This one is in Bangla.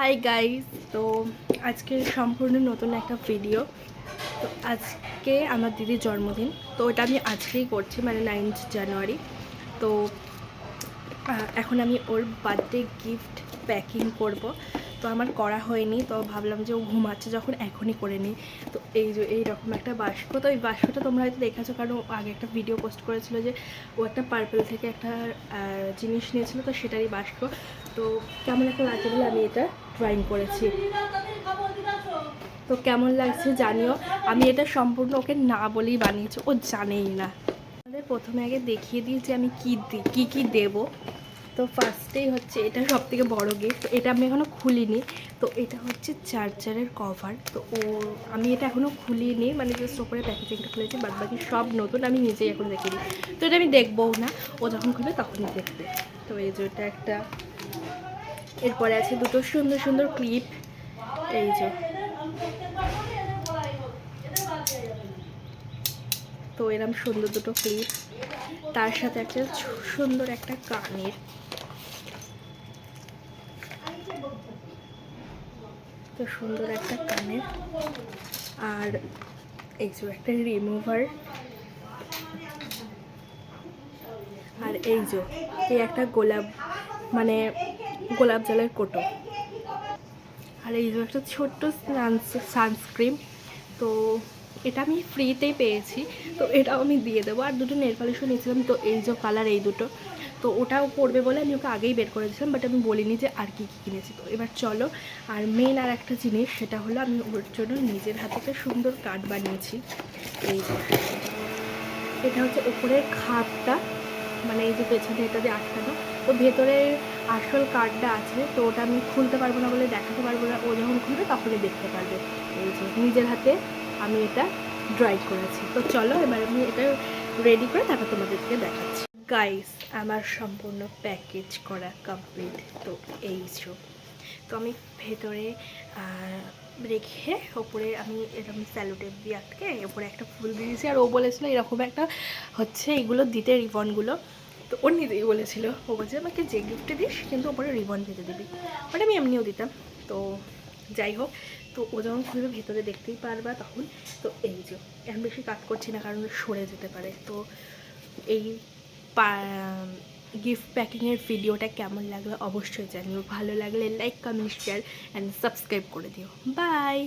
হাই গাইস, তো আজকে সম্পূর্ণ নতুন একটা ভিডিও। তো আজকে আমার দিদির জন্মদিন, তো এটা আমি আজকেই করছি, মানে 9th জানুয়ারি। তো এখন আমি ওর বার্থডে গিফট প্যাকিং করব। তো আমার করা হয়নি, তো ভাবলাম যে ও ঘুমাচ্ছে যখন এখনই করে নিই। তো এই যে এইরকম একটা বাস্ক, তো এই বাস্কটা তোমরা হয়তো দেখেছো, কারণ আগে একটা ভিডিও পোস্ট করেছিল যে ও একটা পার্পল থেকে একটা জিনিস নিয়েছিল, তো সেটারই বাস্ক। তো কেমন একটা লাগছে বলে আমি এটা ড্রয়িং করেছি। তো কেমন লাগছে জানিও। আমি এটা সম্পূর্ণ ওকে না বলেই বানিয়েছি, ও জানেই না। আমাদের প্রথমে আগে দেখিয়ে দিই যে আমি কী দেবো। তো ফার্স্টেই হচ্ছে এটা সবথেকে বড় গিফট, তো এটা আমি এখনও খুলিনি। তো এটা হচ্ছে চার্জারের কভার। তো আমি এটা এখনও খুলিনি, মানে জাস্ট ওপরে প্যাকেজিংটা খুলেছি, বাদ বাকি সব নতুন, আমি নিজেই এখন দেখে দিই। তো এটা আমি দেখবও না, ও যখন খুলবে তখনই দেখবে। তো এই যে এটা একটা, এরপরে আছে দুটো সুন্দর সুন্দর ক্লিপ। এই যে, তো এরকম সুন্দর দুটো ক্লিপ, তার সাথে একটা সুন্দর একটা কানের, তো সুন্দর একটা কানের, আর এই যে একটা রিমুভার, আর এই যে এই একটা গোলাপ, মানে গোলাপ জলের কোটো, আর এই যে একটা ছোট্ট সানস্ক্রিন। তো এটা আমি ফ্রিতেই পেয়েছি, তো এটাও আমি দিয়ে দেবো। আর দুটো নেল পলিশও নিয়েছিলাম, তো এই যে কালার এই দুটো, তো ওটাও পড়বে বলে আমি ওকে আগেই বের করে দিয়েছিলাম, বাট আমি বলিনি যে আর কী কী কিনেছি। তো এবার চলো, আর মেন আর একটা জিনিস, সেটা হলো আমি ওর জন্য নিজের হাতে সুন্দর কার্ড বানিয়েছি। এই যে এটা হচ্ছে ওপরের খাপটা, মানে এই যে পেছনে এটা দিয়ে আটকানো, তো ভেতরে আসল কার্ডটা আছে। তো ওটা আমি খুলতে পারবো না বলে দেখাতে পারবো না, ও যখন খুলবে তখনই দেখতে পারবে। এই যে নিজের হাতে আমি এটা ড্রয়িং করেছি। তো চলো এবার আমি এটা রেডি করে তারপর তোমাদেরকে দেখাচ্ছি। গাইস, আমার সম্পূর্ণ প্যাকেজ করা কমপ্লিট। তো এই যে, তো আমি ভেতরে রেখে ওপরে আমি এরকম স্যালোটেপ দিয়ে আটকে ওপরে একটা ফুল দিয়েছি। আর ও বলেছিল এরকম একটা হচ্ছে এগুলো দিতে, রিবনগুলো। তো ওর নিজেই বলেছিল, ও বলছে আমাকে যে গিফটে দিস কিন্তু ওপরে রিবন বেঁধে দিবি, বাট আমি এমনিও দিতাম। তো যাই হোক, তো ও যখন খুলবে ভেতরে দেখতেই পারবা তখন। তো এই যে এখন বেশি কাট করছি না, কারণ সরে যেতে পারে। তো এই গিফট প্যাকিংয়ের ভিডিওটা কেমন লাগলো অবশ্যই জানিও। ভালো লাগলে like, comment, share and subscribe করে দিও। বাই।